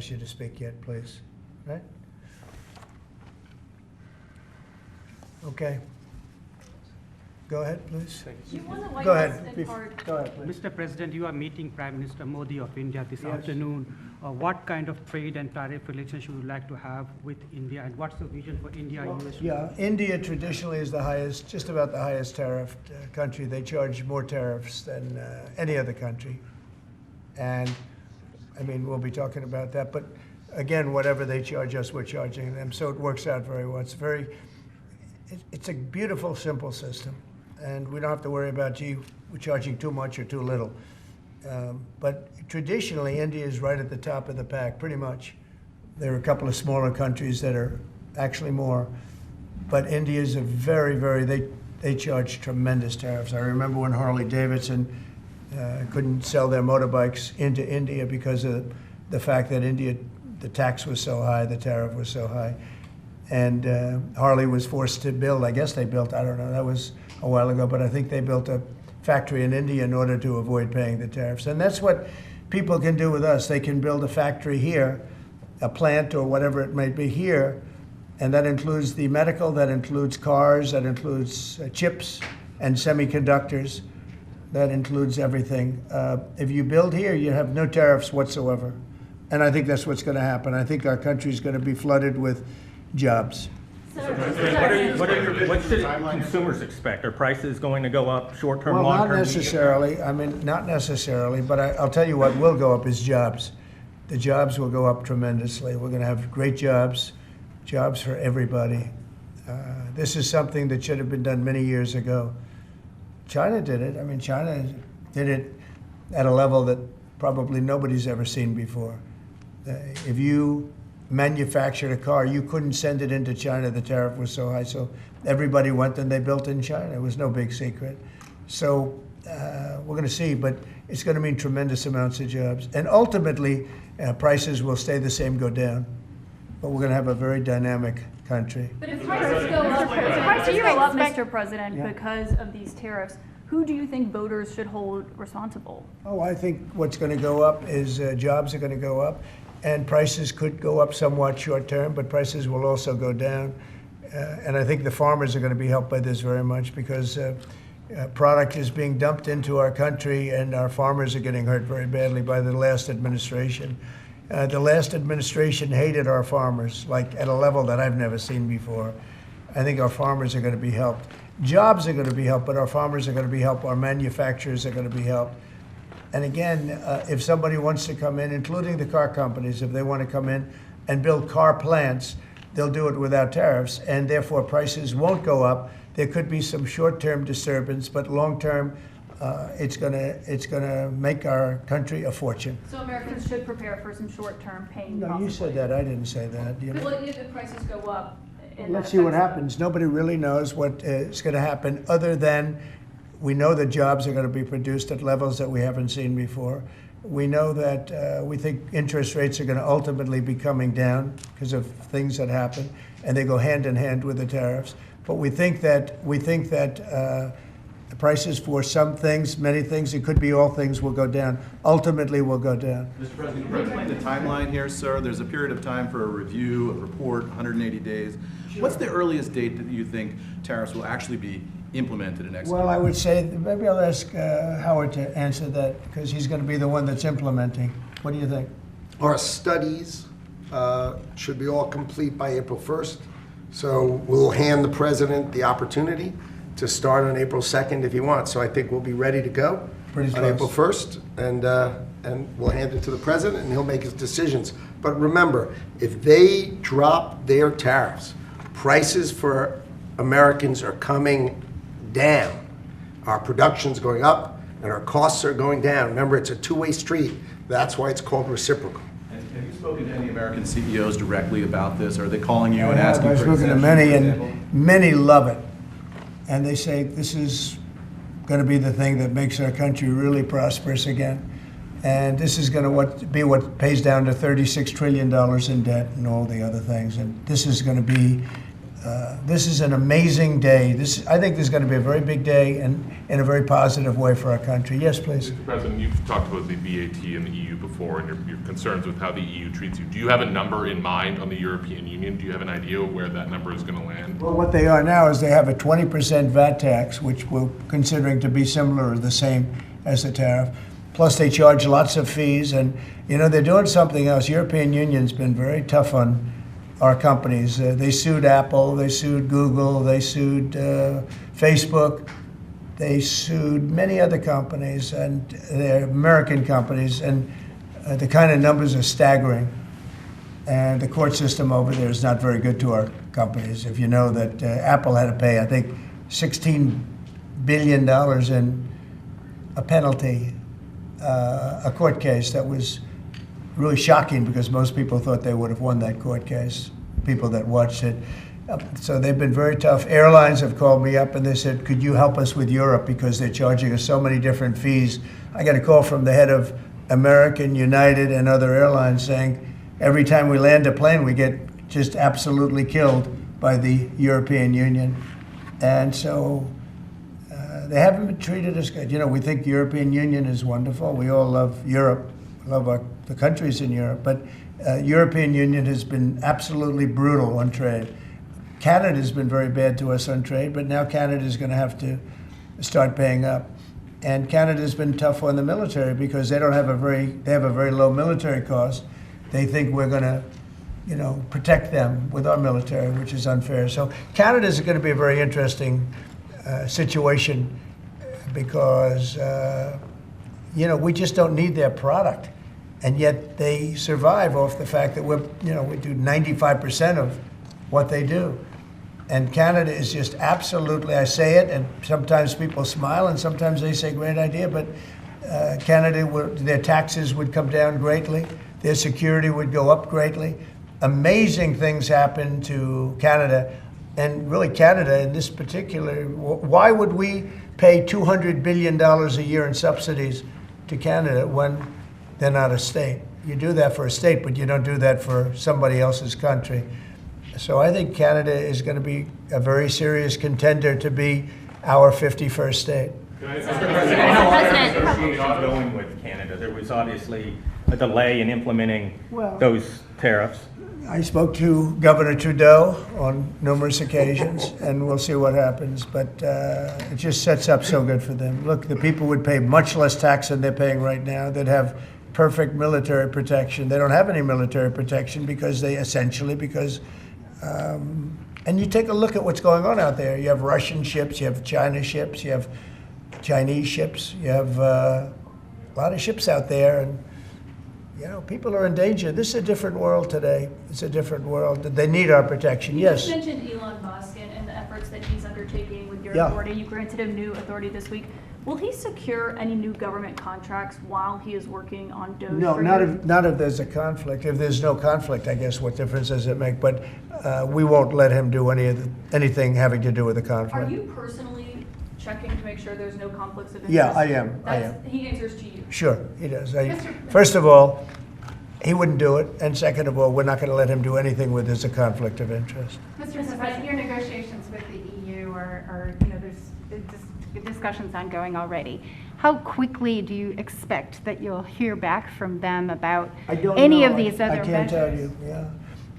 ask you to speak yet, please. Right? Okay. Go ahead, please. Go ahead. Go ahead, please. Mr. President, you are meeting Prime Minister Modi of India this afternoon. What kind of trade and tariff relations would you like to have with India, and what's the vision for India-US? Yeah, India traditionally is the highest, just about the highest tariffed country. They charge more tariffs than any other country. And, I mean, we'll be talking about that. But, again, whatever they charge us, we're charging them. So it works out very well. It's a beautiful, simple system. And we don't have to worry about, gee, we're charging too much or too little. But traditionally, India is right at the top of the pack, pretty much. There are a couple of smaller countries that are actually more. But India is a they charge tremendous tariffs. I remember when Harley-Davidson couldn't sell their motorbikes into India because of the fact that India, the tax was so high, the tariff was so high. And Harley was forced to build, I guess they built, I don't know, that was a while ago, but I think they built a factory in India in order to avoid paying the tariffs. And that's what people can do with us. They can build a factory here, a plant or whatever it may be here, and that includes the medical, that includes cars, that includes chips and semiconductors, that includes everything. If you build here, you have no tariffs whatsoever. And I think that's what's going to happen. I think our country is going to be flooded with jobs. What should consumers expect? Are prices going to go up short-term, well, long-term? Not necessarily. I mean, not necessarily. But I'll tell you what will go up is jobs. The jobs will go up tremendously. We're going to have great jobs for everybody. This is something that should have been done many years ago. China did it. I mean, China did it at a level that probably nobody's ever seen before. If you manufactured a car, you couldn't send it into China. The tariff was so high. So everybody went and they built in China. It was no big secret. So we're going to see, but it's going to mean tremendous amounts of jobs. And ultimately, prices will stay the same, go down. But we're going to have a very dynamic country. But if prices go up, Mr. President, because of these tariffs, who do you think voters should hold responsible? Oh, I think what's going to go up is jobs are going to go up. And prices could go up somewhat short term, but prices will also go down. And I think the farmers are going to be helped by this very much because product is being dumped into our country and our farmers are getting hurt very badly by the last administration. The last administration hated our farmers, like at a level that I've never seen before. I think our farmers are going to be helped. Jobs are going to be helped, but our farmers are going to be helped. Our manufacturers are going to be helped. And again, if somebody wants to come in, including the car companies, if they want to come in and build car plants, they'll do it without tariffs, and therefore prices won't go up. There could be some short-term disturbance, but long-term, it's gonna make our country a fortune. So Americans should prepare for some short-term pain. No, you said that. I didn't say that. You know? What if the prices go up? Let's see what happens. Nobody really knows what is going to happen, other than we know that jobs are going to be produced at levels that we haven't seen before. We know that we think interest rates are going to ultimately be coming down because of things that happen, and they go hand in hand with the tariffs. But we think that the prices for some things, many things, it could be all things, will go down. Ultimately, will go down. Mr. President, can you explain the timeline here, sir? There's a period of time for a review, a report, 180 days. Sure. What's the earliest date that you think tariffs will actually be implemented and executed? Well, I would say, maybe I'll ask Howard to answer that, because he's going to be the one that's implementing. What do you think? Our studies should be all complete by April 1st. So we'll hand the president the opportunity to start on April 2nd if he wants. So I think we'll be ready to go on April 1st, and we'll hand it to the president, and he'll make his decisions. But remember, if they drop their tariffs, prices for Americans are coming down. Our production's going up, and our costs are going down. Remember, it's a two-way street. That's why it's called reciprocal. Have you spoken to any American CEOs directly about this? Are they calling you and asking for I've spoken to many, and many love it. And they say this is going to be the thing that makes our country really prosperous again. And this is going to be what pays down to $36 trillion in debt and all the other things. And this is going to be This is an amazing day. I think this is going to be a very big day and in a very positive way for our country. Yes, please. Mr. President, you've talked about the VAT and the EU before and your concerns with how the EU treats you. Do you have a number in mind on the European Union? Do you have an idea of where that number is going to land? Well, what they are now is they have a 20% VAT tax, which we're considering to be similar or the same as the tariff. Plus, they charge lots of fees. And, you know, they're doing something else. European Union's been very tough on our companies. They sued Apple, they sued Google, they sued Facebook, they sued many other companies, and they're American companies, and the kind of numbers are staggering. And the court system over there is not very good to our companies. If you know that Apple had to pay, I think, $16 billion in a penalty, a court case that was really shocking because most people thought they would have won that court case, people that watched it. So they've been very tough. Airlines have called me up and they said, could you help us with Europe because they're charging us so many different fees. I got a call from the head of American, United, and other airlines saying every time we land a plane, we get just absolutely killed by the European Union. And so they haven't been treated as good. You know, we think the European Union is wonderful. We all love Europe, love the countries in Europe, but European Union has been absolutely brutal on trade. Canada's been very bad to us on trade, but now Canada's going to have to start paying up. And Canada's been tough on the military because they have a very low military cost. They think we're going to, you know, protect them with our military, which is unfair. So Canada's going to be a very interesting situation because, you know, we just don't need their product. And yet they survive off the fact that we do 95% of what they do. And Canada is just absolutely, I say it, and sometimes people smile and sometimes they say great idea, but Canada, their taxes would come down greatly, their security would go up greatly. Amazing things happen to Canada, and really Canada in this particular, why would we pay $200 billion a year in subsidies to Canada when they're not a state? You do that for a state, but you don't do that for somebody else's country. So I think Canada is going to be a very serious contender to be our 51st state. How are the negotiations going with Canada? There was obviously a delay in implementing those tariffs. I spoke to Governor Trudeau on numerous occasions, and we'll see what happens. But it just sets up so good for them. Look, the people would pay much less tax than they're paying right now. They'd have perfect military protection. They don't have any military protection because and you take a look at what's going on out there. You have Russian ships, you have China ships, you have Chinese ships, you have a lot of ships out there, and you know, people are in danger. This is a different world today. It's a different world. They need our protection. Yes. You just mentioned Elon Musk and the efforts that he's undertaking with your authority. You granted him new authority this week. Will he secure any new government contracts while he is working on DOGE? No, not if there's a conflict. If there's no conflict, I guess what difference does it make? But we won't let him do anything having to do with the conflict. Are you personally checking to make sure there's no conflicts of interest? Yeah, I am. He answers to you. Sure, he does. First of all, he wouldn't do it, and second of all, we're not going to let him do anything where there's a conflict of interest. Mr. President, your negotiations with the EU are there's discussions ongoing already. How quickly do you expect that you'll hear back from them about any of these other measures? I can't tell you, yeah.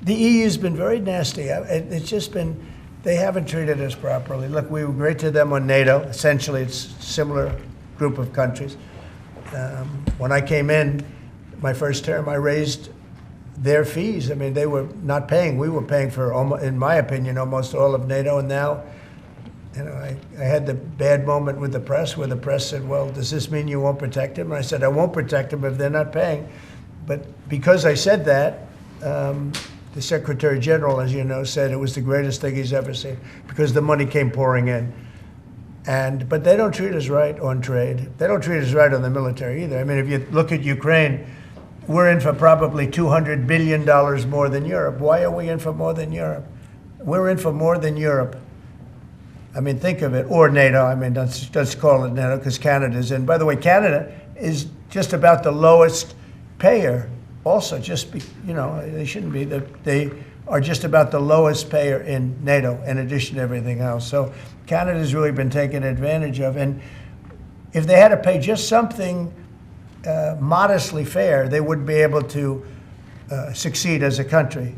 The EU's been very nasty. It's just been, they haven't treated us properly. Look, we were great to them on NATO. Essentially, it's a similar group of countries. When I came in, my first term, I raised their fees. I mean, they were not paying. We were paying for, in my opinion, almost all of NATO. And now, you know, I had the bad moment with the press where the press said, well, does this mean you won't protect them? And I said, I won't protect them if they're not paying. But because I said that, the Secretary General, as you know, said it was the greatest thing he's ever seen because the money came pouring in. But they don't treat us right on trade. They don't treat us right on the military either. I mean, if you look at Ukraine, we're in for probably $200 billion more than Europe. Why are we in for more than Europe? We're in for more than Europe. I mean, think of it, or NATO. I mean, let's call it NATO because Canada's in. By the way, Canada is just about the lowest payer also just be, they shouldn't be. They are just about the lowest payer in NATO in addition to everything else. So Canada's really been taken advantage of. And if they had to pay just something modestly fair, they wouldn't be able to succeed as a country.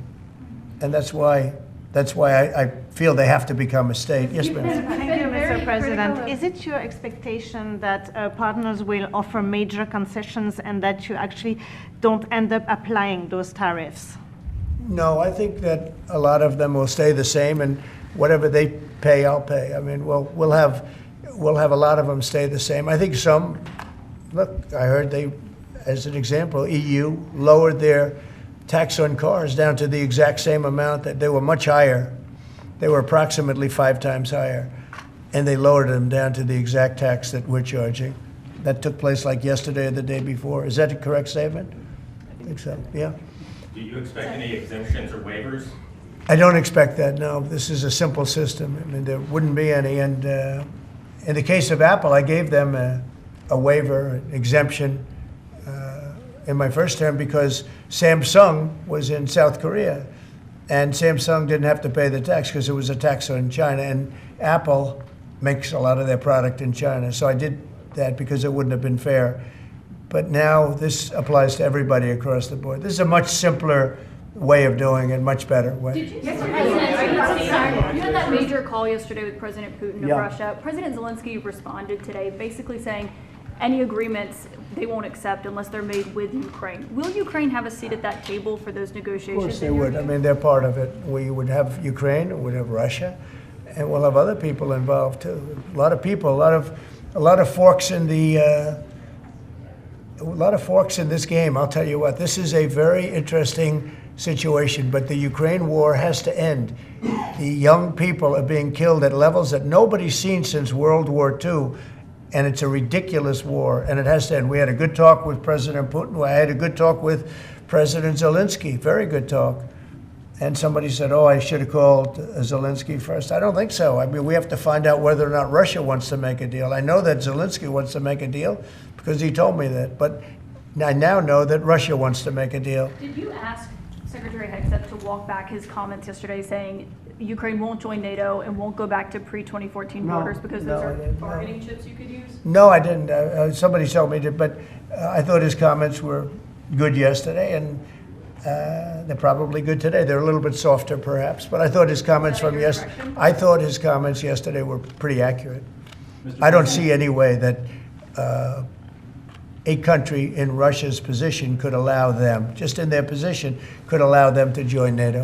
And that's why I feel they have to become a state. Yes, ma'am. Thank you, very Mr. President. critical. Is it your expectation that partners will offer major concessions and that you actually don't end up applying those tariffs? No, I think that a lot of them will stay the same, and whatever they pay, I'll pay. I mean, we'll have a lot of them stay the same. I think some. Look, I heard as an example, EU lowered their tax on cars down to the exact same amount that they were much higher. They were approximately 5 times higher, and they lowered them down to the exact tax that we're charging. That took place like yesterday or the day before. Is that a correct statement? I think so. Yeah. Do you expect any exemptions or waivers? I don't expect that, no. This is a simple system. I mean, there wouldn't be any. And in the case of Apple, I gave them a waiver, an exemption in my first term because Samsung was in South Korea. And Samsung didn't have to pay the tax because it was a tax on China. And Apple makes a lot of their product in China. So I did that because it wouldn't have been fair. But now this applies to everybody across the board. This is a much simpler way of doing it, much better way. Did you, you had that major call yesterday with President Putin of Yeah. Russia. President Zelensky responded today basically saying any agreements they won't accept unless they're made with Ukraine. Will Ukraine have a seat at that table for those Of negotiations? course they would. I mean, they're part of it. We would have Ukraine, we'd have Russia, and we'll have other people involved too. A lot of people, a lot of forks in the. A lot of forks in this game. I'll tell you what, this is a very interesting situation, but the Ukraine war has to end. The young people are being killed at levels that nobody's seen since World War II, and it's a ridiculous war, and it has to end. We had a good talk with President Putin. I had a good talk with President Zelensky, very good talk. And somebody said, I should have called Zelensky first. I don't think so. I mean, we have to find out whether or not Russia wants to make a deal. I know that Zelensky wants to make a deal because he told me that. But I now know that Russia wants to make a deal. Did you ask Secretary Hegseth to walk back his comments yesterday saying Ukraine won't join NATO and won't go back to pre-2014 borders because those are bargaining chips you could use? No, I didn't. Somebody told me to, but I thought his comments were good yesterday, and they're probably good today. They're a little bit softer, perhaps, but I thought his comments yesterday were pretty accurate. I don't see any way that a country in Russia's position could allow them, just in their position, could allow them to join NATO.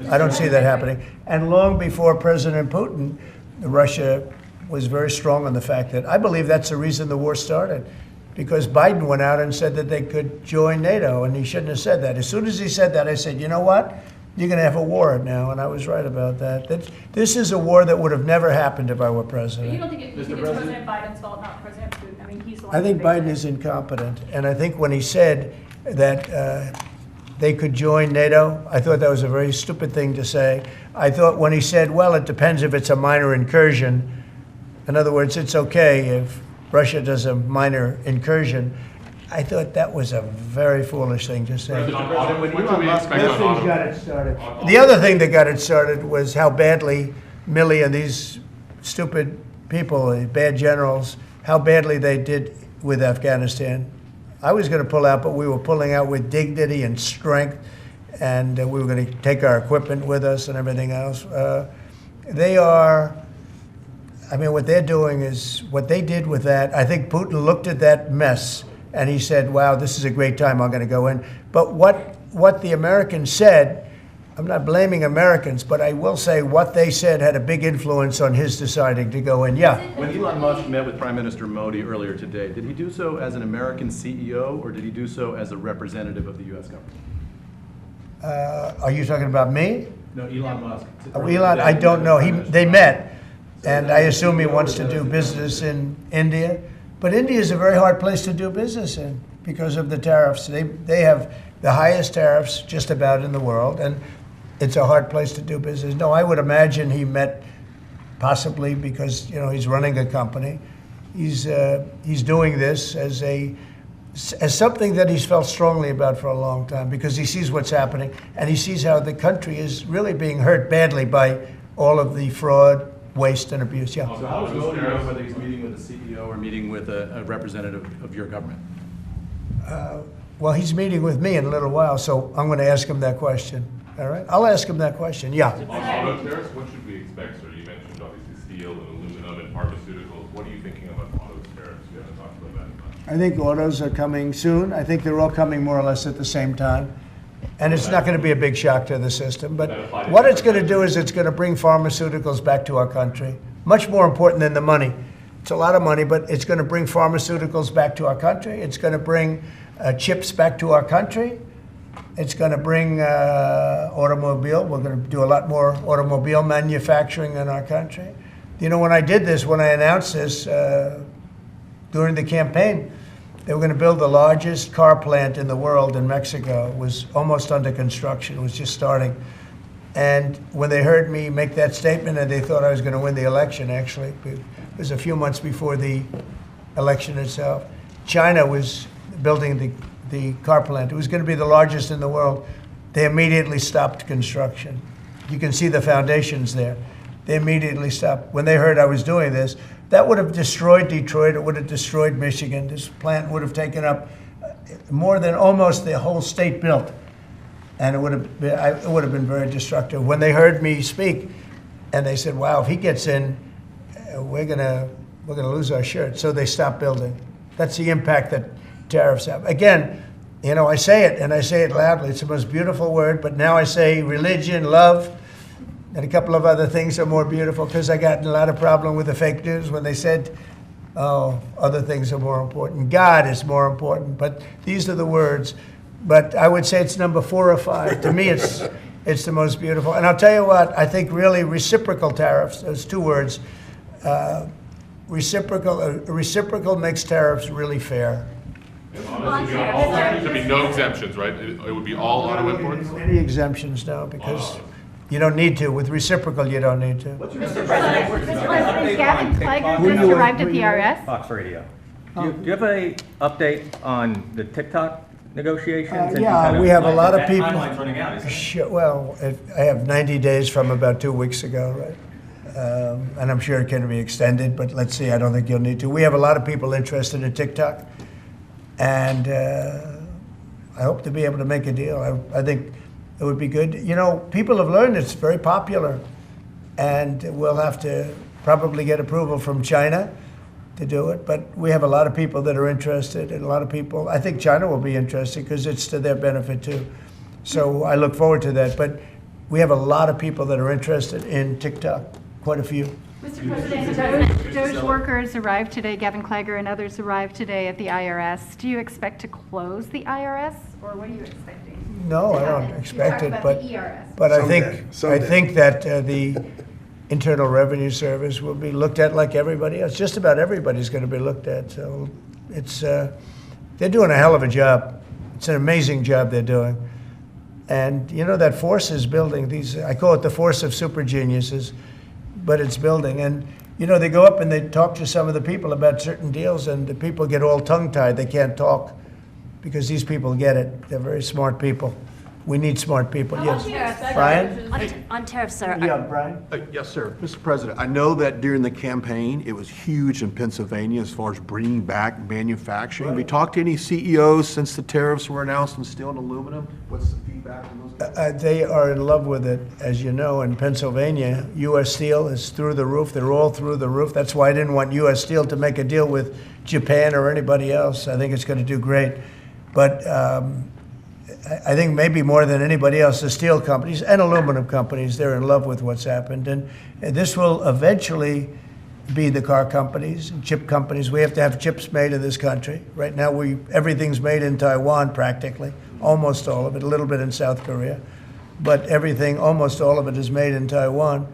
I don't see that happening. And long before President Putin, Russia was very strong on the fact that I believe that's the reason the war started. Because Biden went out and said that they could join NATO, and he shouldn't have said that. As soon as he said that, I said, you know what? You're going to have a war now, and I was right about that. This is a war that would have never happened if I were president. But you don't think it's President Biden's fault, not President Putin? I mean, he's the one. I think Biden is incompetent, and I think when he said that they could join NATO, I thought that was a very stupid thing to say. I thought when he said, well, it depends if it's a minor incursion. In other words, it's okay if Russia does a minor incursion. I thought that was a very foolish thing to say. When can we expect Those things on got it started. The other thing that got it started was how badly Milley and these stupid people, the bad generals, how badly they did with Afghanistan. I was going to pull out, but we were pulling out with dignity and strength, and we were going to take our equipment with us and everything else. They are. I mean, what they're doing is, what they did with that, I think Putin looked at that mess and he said, wow, this is a great time, I'm going to go in. But what the Americans said, I'm not blaming Americans, but I will say what they said had a big influence on his deciding to go in. Yeah. When Elon Musk met with Prime Minister Modi earlier today, did he do so as an American CEO or did he do so as a representative of the U.S. government? Are you talking about me? No, Elon Musk. Elon, I don't know. They met, and I assume he wants to do business in India. But India is a very hard place to do business in because of the tariffs. They have the highest tariffs just about in the world, and it's a hard place to do business. No, I would imagine he met possibly because he's running a company. He's doing this as a as something that he's felt strongly about for a long time, because he sees what's happening, and he sees how the country is really being hurt badly by all of the fraud, waste, and abuse. Yeah. So how will you know whether he's meeting with the CEO or meeting with a representative of your government? Well, he's meeting with me in a little while, so I'm going to ask him that question. All right? I'll ask him that question. Yeah. On auto tariffs, what should we expect, sir? You mentioned obviously steel and aluminum and pharmaceuticals. What are you thinking about auto tariffs? We haven't talked about that much. I think autos are coming soon. I think they're all coming more or less at the same time. And it's not going to be a big shock to the system. But what it's going to do is it's going to bring pharmaceuticals back to our country. Much more important than the money. It's a lot of money, but it's going to bring pharmaceuticals back to our country. It's going to bring chips back to our country. It's going to bring automobile. We're going to do a lot more automobile manufacturing in our country. You know, when I did this, when I announced this during the campaign, they were going to build the largest car plant in the world in Mexico. It was almost under construction. It was just starting. And when they heard me make that statement, and they thought I was going to win the election, actually, it was a few months before the election itself, China was building the car plant. It was going to be the largest in the world. They immediately stopped construction. You can see the foundations there. They immediately stopped. When they heard I was doing this, that would have destroyed Detroit. It would have destroyed Michigan. This plant would have taken up more than almost the whole state built. And it would have been very destructive. When they heard me speak, and they said, wow, if he gets in, we're gonna lose our shirt. So they stopped building. That's the impact that tariffs have. Again, you know, I say it, and I say it loudly. It's the most beautiful word, but now I say religion, love, and a couple of other things are more beautiful, because I got in a lot of problem with the fake news when they said, oh, other things are more important. God is more important, but these are the words. But I would say it's number 4 or 5. To me, it's the most beautiful. And I'll tell you what, I think really reciprocal tariffs, those 2 words, reciprocal makes tariffs really fair. Honestly, there'd be no exemptions, right? It would be all auto imports? Any exemptions, no, because you don't need to. With reciprocal, you don't need to. Mr. President, Gavin Clegg just arrived at the IRS. Fox Radio. Do you have a update on the TikTok negotiations? Yeah, we have a lot of that people. Timeline's running out, isn't it? Sure, well, I have 90 days from about 2 weeks ago, right? And I'm sure it can be extended, but let's see. I don't think you'll need to. We have a lot of people interested in TikTok, and I hope to be able to make a deal. I think it would be good. You know, people have learned it's very popular, and we'll have to probably get approval from China to do it. But we have a lot of people that are interested, and a lot of people, I think China will be interested because it's to their benefit too. So I look forward to that. But we have a lot of people that are interested in TikTok, quite a few. Mr. President, Doge workers arrived today, Gavin Clegg and others arrived today at the IRS. Do you expect to close the IRS, or what are you expecting? No, I don't expect it, but Someday. I think that the Internal Revenue Service will be looked at like everybody else. Just about everybody's going to be looked at. So it's they're doing a hell of a job. It's an amazing job they're doing. And you know, that force is building. I call it the force of super geniuses, but it's building. And you know, they go up and they talk to some of the people about certain deals, and the people get all tongue-tied. They can't talk because these people get it. They're very smart people. We need smart people. Yes, Brian? On tariffs, sir. Yeah, Brian? Yes, sir. Mr. President, I know that during the campaign, it was huge in Pennsylvania as far as bringing back manufacturing. Have you talked to any CEOs since the tariffs were announced on steel and aluminum? What's the feedback from those guys? They are in love with it. As you know, in Pennsylvania, U.S. Steel is through the roof. They're all through the roof. That's why I didn't want U.S. Steel to make a deal with Japan or anybody else. I think it's going to do great. But I think maybe more than anybody else, the steel companies and aluminum companies, they're in love with what's happened. And this will eventually be the car companies and chip companies. We have to have chips made in this country. Right now, everything's made in Taiwan practically, almost all of it, a little bit in South Korea. But everything, almost all of it is made in Taiwan.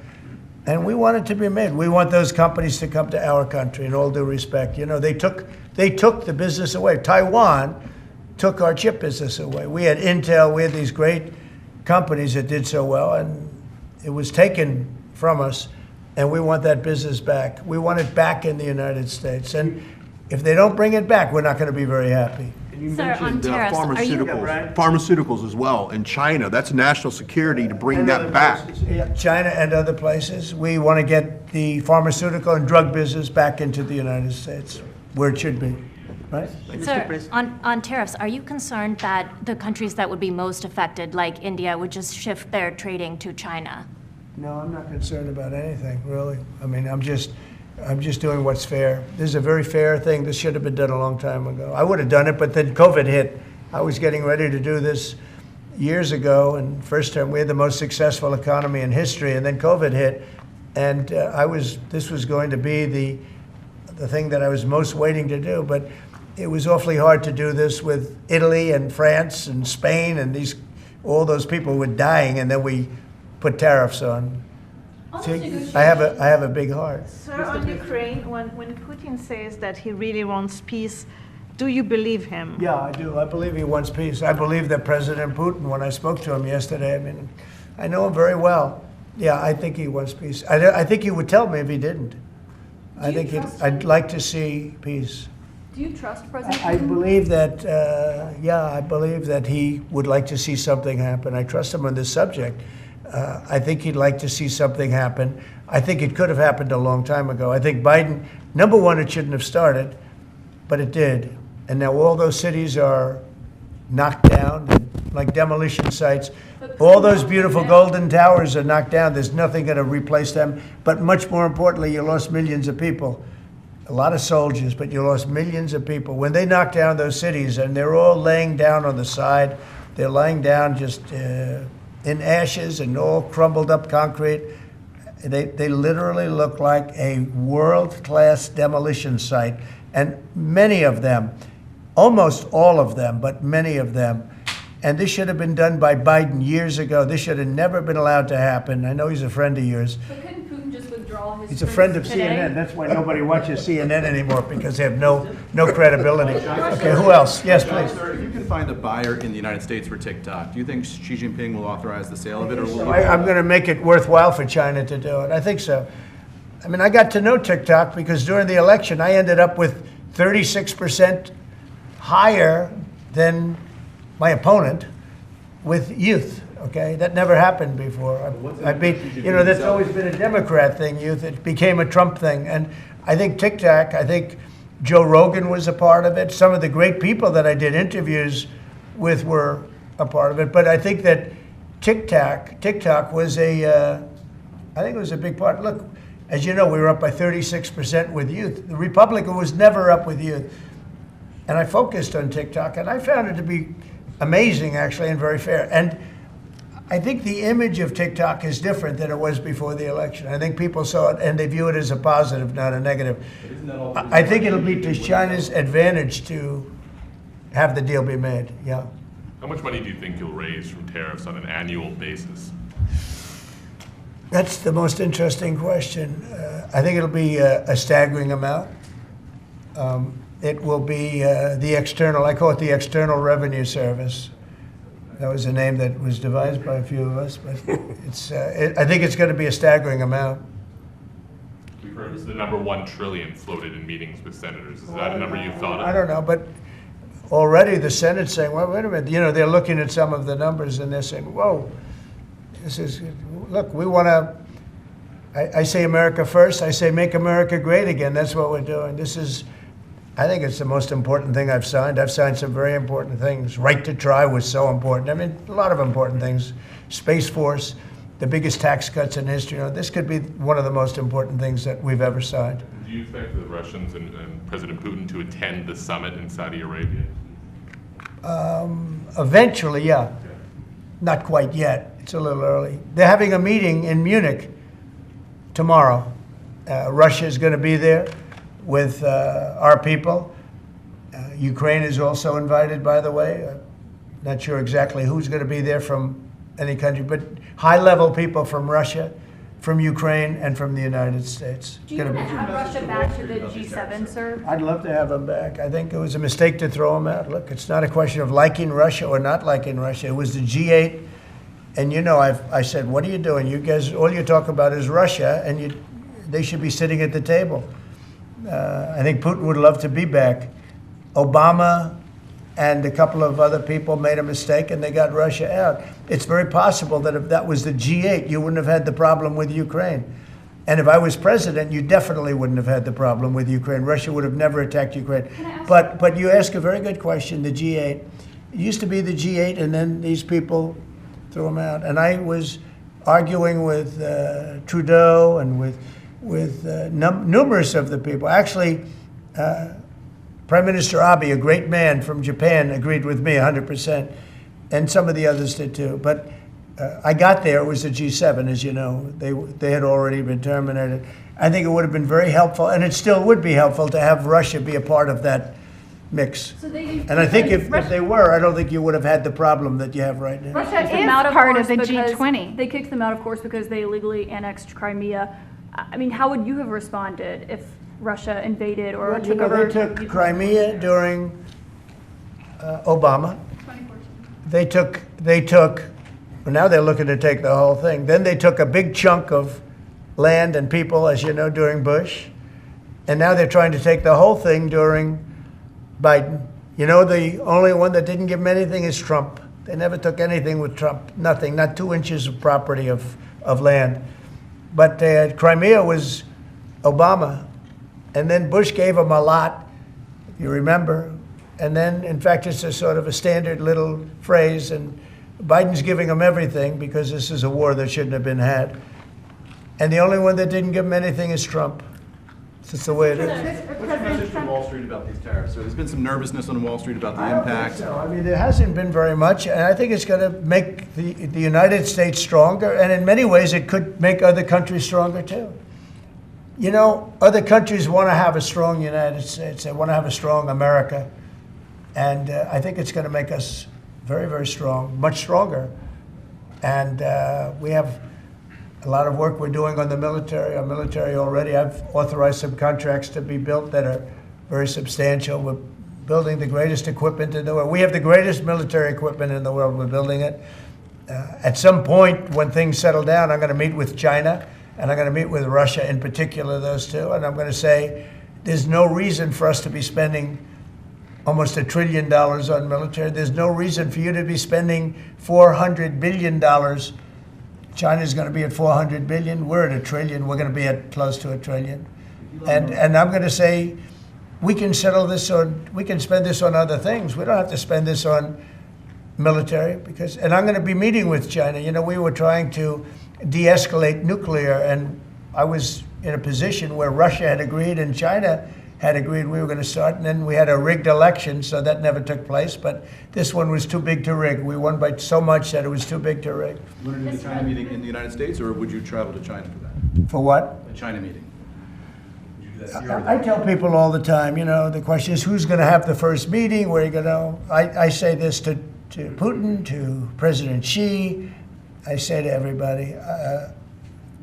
And we want it to be made. We want those companies to come to our country in all due respect. You know, they took the business away. Taiwan took our chip business away. We had Intel, we had these great companies that did so well, and it was taken from us, and we want that business back. We want it back in the United States. And if they don't bring it back, we're not going to be very happy. And you Sir, on mentioned tariffs, are you- pharmaceuticals as well. In China, that's national security to bring And that other back. places. Yeah, China and other places. We want to get the pharmaceutical and drug business back into the United States, where it should be, right? Sir, on tariffs, are you concerned that the countries that would be most affected, like India, would just shift their trading to China? No, I'm not concerned about anything, really. I mean, I'm just doing what's fair. This is a very fair thing. This should have been done a long time ago. I would have done it, but then COVID hit. I was getting ready to do this years ago, and first term we had the most successful economy in history, and then COVID hit, and this was going to be the thing that I was most waiting to do, but it was awfully hard to do this with Italy and France and Spain and all those people were dying, and then we put tariffs on. See, I have a big heart. Sir, on Ukraine, when Putin says that he really wants peace, do you believe him? Yeah, I do. I believe he wants peace. I believe that President Putin, when I spoke to him yesterday, I mean, I know him very well. Yeah, I think he wants peace. I think he would tell me if he didn't. I'd like to see peace. Do you trust President I Putin? believe that, I believe that he would like to see something happen. I trust him on this subject. I think he'd like to see something happen. I think it could have happened a long time ago. I think Biden, number one, it shouldn't have started, but it did. And now all those cities are knocked down, like demolition sites. All those beautiful golden towers are knocked down. There's nothing going to replace them. But much more importantly, you lost millions of people. A lot of soldiers, but you lost millions of people. When they knocked down those cities, and they're all laying down on the side, they're laying down just in ashes and all crumbled up concrete. They literally look like a world-class demolition site. And many of them, almost all of them, but many of them, and this should have been done by Biden years ago. This should have never been allowed to happen. I know he's a friend of yours. But couldn't Putin just withdraw his He's a friend of troops today? CNN. That's why nobody watches CNN anymore, because they have no credibility. Okay, who else? Yes, please. Sir, if you can find a buyer in the United States for TikTok, do you think Xi Jinping will authorize the sale of it, or will I'm going to make it worthwhile for China to do it. I think so. I mean, I got to know TikTok because during the election, I ended up with 36% higher than my opponent with youth. Okay, that never happened before. I beat, that's always been a Democrat thing, youth. It became a Trump thing. And I think TikTok, I think Joe Rogan was a part of it. Some of the great people that I did interviews with were a part of it. But I think that TikTok was I think it was a big part. Look, as you know, we were up by 36% with youth. The Republican was never up with youth. And I focused on TikTok, and I found it to be amazing, actually, and very fair. And I think the image of TikTok is different than it was before the election. I think people saw it, and they view it as a positive, not a negative. I think it'll be to China's advantage to have the deal be made, yeah. How much money do you think you'll raise from tariffs on an annual basis? That's the most interesting question. I think it'll be a staggering amount. It will be I call it the External Revenue Service. That was a name that was devised by a few of us, but I think it's going to be a staggering amount. We've heard the number 1 trillion floated in meetings with senators. Is that a number you've thought of? I don't know, but already the Senate's saying, well, wait a minute, they're looking at some of the numbers and they're saying, whoa, look, we want to, I say America first, I say make America great again. That's what we're doing. I think it's the most important thing I've signed. I've signed some very important things. Right to try was so important. I mean, a lot of important things. Space Force, the biggest tax cuts in history. This could be one of the most important things that we've ever signed. Do you expect the Russians and President Putin to attend the summit in Saudi Arabia? Eventually, yeah. Not quite yet. It's a little early. They're having a meeting in Munich tomorrow. Russia is going to be there with our people. Ukraine is also invited, by the way. Not sure exactly who's going to be there from any country, but high-level people from Russia, from Ukraine, and from the United States. Do you want to add Russia back to the G7, sir? I'd love to have them back. I think it was a mistake to throw them out. Look, it's not a question of liking Russia or not liking Russia. It was the G8, and I said, what are you doing? You guys, all you talk about is Russia, and they should be sitting at the table. I think Putin would love to be back. Obama and a couple of other people made a mistake and they got Russia out. It's very possible that if that was the G8, you wouldn't have had the problem with Ukraine. And if I was president, you definitely wouldn't have had the problem with Ukraine. Russia would have never attacked Ukraine. But you ask a very good question, the G8. It used to be the G8, and then these people threw them out. And I was arguing with Trudeau and with numerous of the people. Actually, Prime Minister Abe, a great man from Japan, agreed with me 100%, and some of the others did too. But I got there, it was the G7, as you know. They had already been terminated. I think it would have been very helpful, and it still would be helpful to have Russia be a part of that mix. And I think if they were, I don't think you would have had the problem that you have right now. Russia is part of the G20. They kicked them out, of course, because they illegally annexed Crimea. I mean, how would you have responded if Russia invaded or took over? They took Crimea during Obama. 2014. They took, well, now they're looking to take the whole thing. Then they took a big chunk of land and people, as you know, during Bush. And now they're trying to take the whole thing during Biden. You know, the only one that didn't give them anything is Trump. They never took anything with Trump, nothing, not 2 inches of property of land. But Crimea was Obama. And then Bush gave them a lot, if you remember. And then, in fact, it's a sort of a standard little phrase, and Biden's giving them everything because this is a war that shouldn't have been had. And the only one that didn't give them anything is Trump. It's just the way it is. What's the message from Wall Street about these tariffs? So there's been some nervousness on Wall Street about the impact. So. I mean, there hasn't been very much, and I think it's going to make the United States stronger, and in many ways it could make other countries stronger too. You know, other countries want to have a strong United States. They want to have a strong America. And I think it's going to make us very, very strong, much stronger. And we have a lot of work we're doing on the military. Our military already, I've authorized some contracts to be built that are very substantial. We're building the greatest equipment in the world. We have the greatest military equipment in the world. We're building it. At some point, when things settle down, I'm going to meet with China. And I'm going to meet with Russia in particular, those two, and I'm going to say there's no reason for us to be spending almost $1 trillion on military. There's no reason for you to be spending $400 billion. China's going to be at $400 billion. We're at $1 trillion. We're going to be at close to $1 trillion. And I'm going to say we can settle this on, we can spend this on other things. We don't have to spend this on military and I'm going to be meeting with China. You know, we were trying to de-escalate nuclear, and I was in a position where Russia had agreed and China had agreed we were going to start, and then we had a rigged election, so that never took place. But this one was too big to rig. We won by so much that it was too big to rig. You want to do the China meeting in the United States, or would you travel to China for that? For what? A China meeting. Would you do that here or I tell people all the time, you know, the question is who's going to have the first meeting, where are you going to, I say this to Putin, to President Xi, I say to everybody,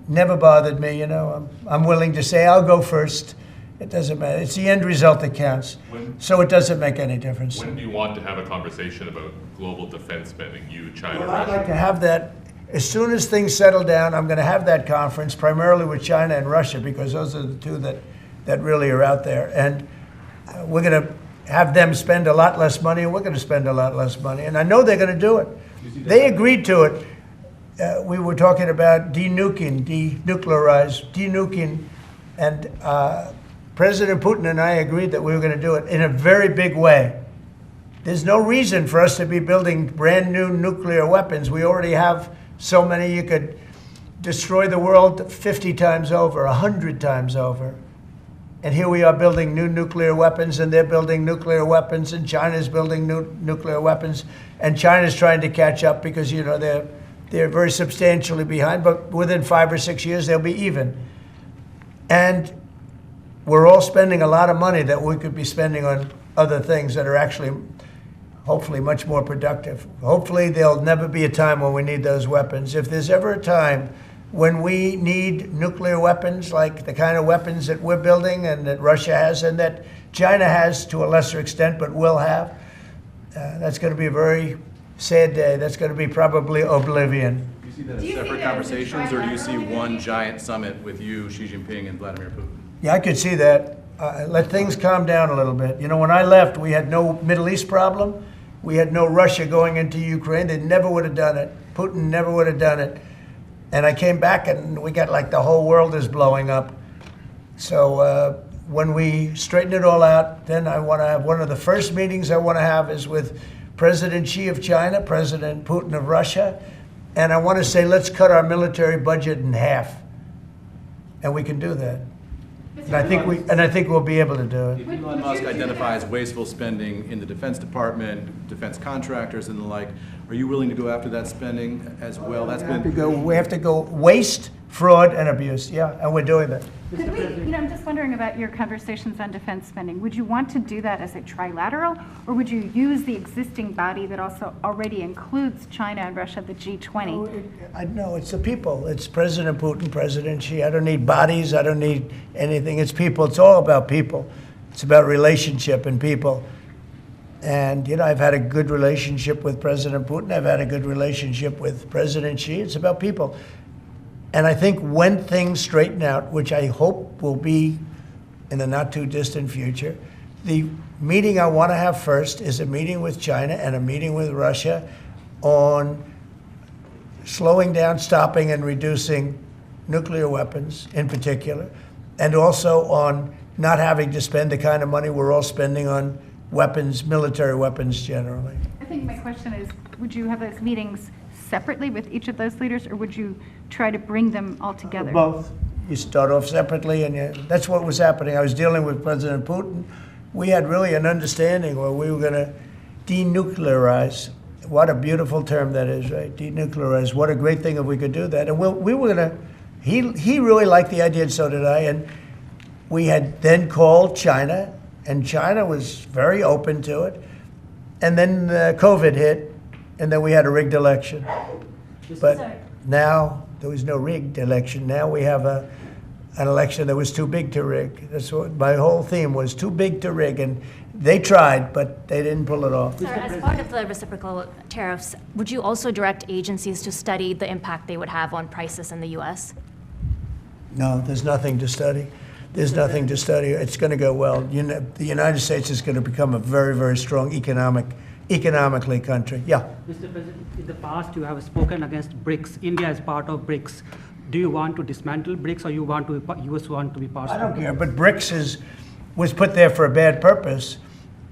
never bothered me, you know. I'm willing to say I'll go first. It doesn't matter. It's the end result that counts. So it doesn't make any difference. When do you want to have a conversation about global defense spending, you, China, Well, Russia? I'd like to have that, as soon as things settle down, I'm going to have that conference, primarily with China and Russia, because those are the two that really are out there. And we're going to have them spend a lot less money, and we're going to spend a lot less money. And I know they're going to do it. They agreed to it. We were talking about denuclearizing, and President Putin and I agreed that we were going to do it in a very big way. There's no reason for us to be building brand new nuclear weapons. We already have so many. You could destroy the world 50 times over, 100 times over. And here we are building new nuclear weapons, and they're building nuclear weapons, and China's building new nuclear weapons, and China's trying to catch up because, you know, they're very substantially behind, but within 5 or 6 years, they'll be even. And we're all spending a lot of money that we could be spending on other things that are actually, hopefully, much more productive. Hopefully, there'll never be a time when we need those weapons. If there's ever a time when we need nuclear weapons, like the kind of weapons that we're building and that Russia has and that China has to a lesser extent, but will have, that's going to be a very sad day. That's going to be probably oblivion. Do you see that as separate conversations, or do you see one giant summit with you, Xi Jinping, and Vladimir Putin? Yeah, I could see that. let things calm down a little bit. You know, when I left, we had no Middle East problem. We had no Russia going into Ukraine. They never would have done it. Putin never would have done it. And I came back and we got like the whole world is blowing up. So when we straighten it all out, then I want to have one of the first meetings I want to have is with President Xi of China, President Putin of Russia. And I want to say, let's cut our military budget in half. And we can do that. And I think we'll be able to do it. If Elon Musk identifies wasteful spending in the Defense Department, defense contractors and the like, are you willing to go after that spending as well? That's been We have to go waste, fraud, and abuse. Yeah, and we're doing that. Could we, I'm just wondering about your conversations on defense spending. Would you want to do that as a trilateral, or would you use the existing body that also already includes China and Russia, the G20? No, it's the people. It's President Putin, President Xi. I don't need bodies. I don't need anything. It's people. It's all about people. It's about relationship and people. And, I've had a good relationship with President Putin. I've had a good relationship with President Xi. It's about people. And I think when things straighten out, which I hope will be in the not too distant future, the meeting I want to have first is a meeting with China and a meeting with Russia on slowing down, stopping, and reducing nuclear weapons in particular, and also on not having to spend the kind of money we're all spending on weapons, military weapons generally. I think my question is, would you have those meetings separately with each of those leaders, or would you try to bring them all together? Both. You start off separately, and that's what was happening. I was dealing with President Putin. We had really an understanding where we were going to denuclearize. What a beautiful term that is, right? Denuclearize. What a great thing if we could do that. And we were going to, he really liked the idea, and so did I. And we had then called China, and China was very open to it. And then COVID hit, and then we had a rigged election. But now there was no rigged election. Now we have an election that was too big to rig. That's what my whole theme was, too big to rig. And they tried, but they didn't pull it off. Sir, as part of the reciprocal tariffs, would you also direct agencies to study the impact they would have on prices in the U.S.? No, there's nothing to study. There's nothing to study. It's going to go well. The United States is going to become a very, very strong economically country. Yeah. Mr. President, in the past you have spoken against BRICS. India is part of BRICS. Do you want to dismantle BRICS, or you want to, US want to be part of it? I don't care, but BRICS was put there for a bad purpose.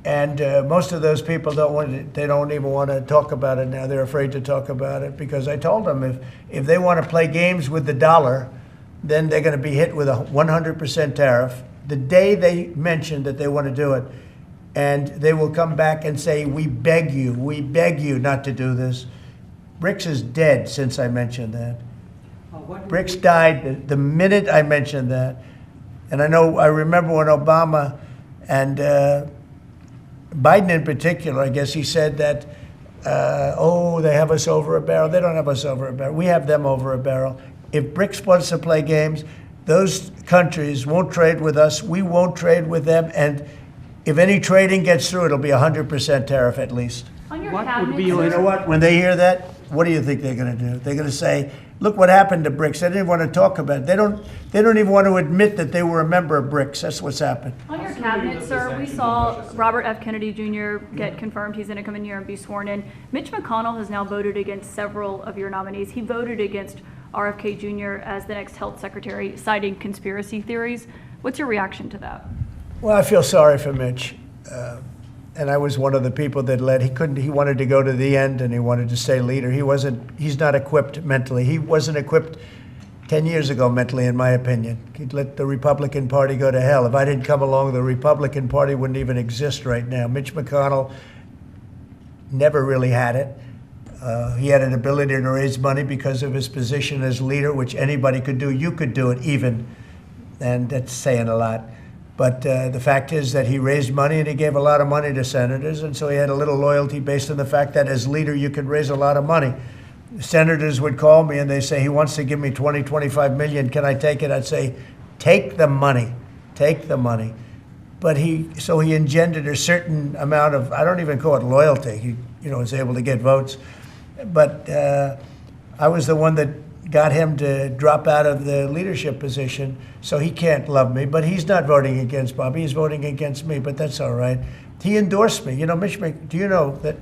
And most of those people they don't even want to talk about it now. They're afraid to talk about it because I told them if they want to play games with the dollar, then they're going to be hit with a 100% tariff the day they mention that they want to do it. And they will come back and say, we beg you not to do this. BRICS is dead since I mentioned that. BRICS died the minute I mentioned that. And I remember when Obama and Biden in particular, I guess he said that, they have us over a barrel. They don't have us over a barrel. We have them over a barrel. If BRICS wants to play games, those countries won't trade with us. We won't trade with them. And if any trading gets through, it'll be 100% tariff at least. On your What cabinet, would be your- You know what? When they hear that, what do you think they're going to do? They're going to say, look what happened to BRICS. They didn't want to talk about it. They don't even want to admit that they were a member of BRICS. That's what's happened. On your cabinet, sir, we saw Robert F. Kennedy Jr. get confirmed. He's going to come in here and be sworn in. Mitch McConnell has now voted against several of your nominees. He voted against RFK Jr. as the next health secretary, citing conspiracy theories. What's your reaction to that? Well, I feel sorry for Mitch. And I was one of the people that led. He wanted to go to the end and he wanted to stay leader. He's not equipped mentally. He wasn't equipped 10 years ago mentally, in my opinion. He'd let the Republican Party go to hell. If I didn't come along, the Republican Party wouldn't even exist right now. Mitch McConnell never really had it. He had an ability to raise money because of his position as leader, which anybody could do. You could do it even, and that's saying a lot. But the fact is that he raised money and he gave a lot of money to senators, and so he had a little loyalty based on the fact that as leader you could raise a lot of money. Senators would call me and they say, he wants to give me 20, 25 million, can I take it? I'd say, take the money, take the money. But he engendered a certain amount of, I don't even call it loyalty. He was able to get votes. But I was the one that got him to drop out of the leadership position, so he can't love me. But he's not voting against Bobby, he's voting against me, but that's all right. He endorsed me. You know, do you know that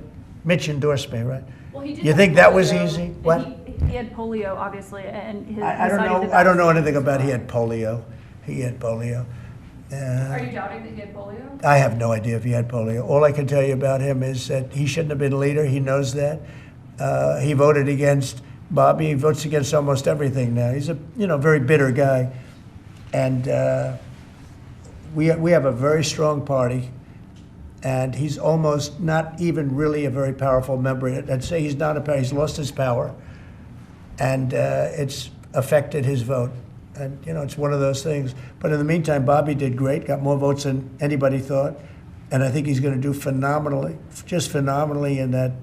Mitch endorsed me, right? Well, he did You have think that was polio, easy? and What? He had polio, obviously, and his. I don't decided know. that I don't know was- anything about he had polio. He had polio. Are you doubting that he had polio? I have no idea if he had polio. All I can tell you about him is that he shouldn't have been leader. He knows that. He voted against Bobby. He votes against almost everything now. He's a very bitter guy, and we have a very strong party. And he's almost not even really a very powerful member. I'd say he's not he's lost his power, and it's affected his vote. And it's one of those things. But in the meantime, Bobby did great, got more votes than anybody thought, and I think he's going to do phenomenally, just phenomenally in that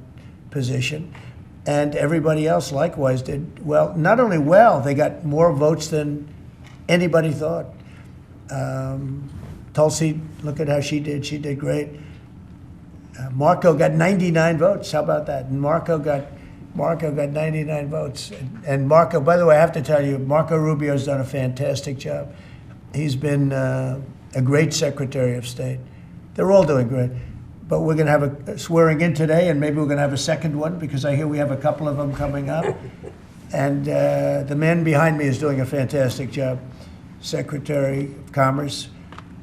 position. And everybody else likewise did well. Not only well, they got more votes than anybody thought. Tulsi, look at how she did. She did great. Marco got 99 votes. How about that? And Marco got 99 votes. And Marco, by the way, I have to tell you, Marco Rubio's done a fantastic job. He's been a great Secretary of State. They're all doing great. But we're going to have a swearing in today, and maybe we're going to have a second one, because I hear we have a couple of them coming up. And the man behind me is doing a fantastic job, Secretary of Commerce.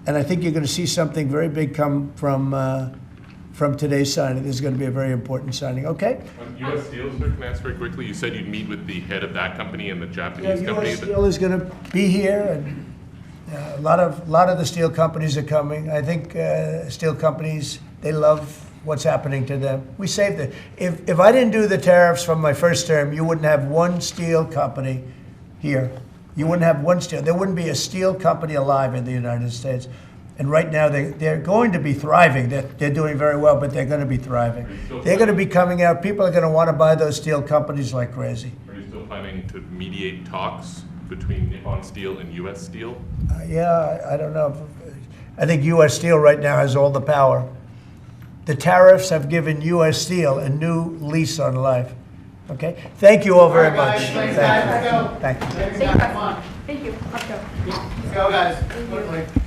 And I think you're going to see something very big come from today's signing. This is going to be a very important signing. Okay? On U.S. Steel, sir, can I ask very quickly? You said you'd meet with the head of that company and the Japanese company. U.S. Steel is going to be here, and a lot of the steel companies are coming. I think steel companies, they love what's happening to them. We saved it. If I didn't do the tariffs from my first term, you wouldn't have one steel company here. You wouldn't have one steel. There wouldn't be a steel company alive in the United States. And right now, they're going to be thriving. They're doing very well, but they're going to be thriving. They're going to be coming out. People are going to want to buy those steel companies like crazy. Are you still planning to mediate talks between Nippon Steel and U.S. Steel? Yeah, I don't know. I think U.S. Steel right now has all the power. The tariffs have given U.S. Steel a new lease on life. Okay? Thank you all very much. Thanks, guys. Let's go. Thank you. Thank you. Let's go. Let's go, guys. Quickly.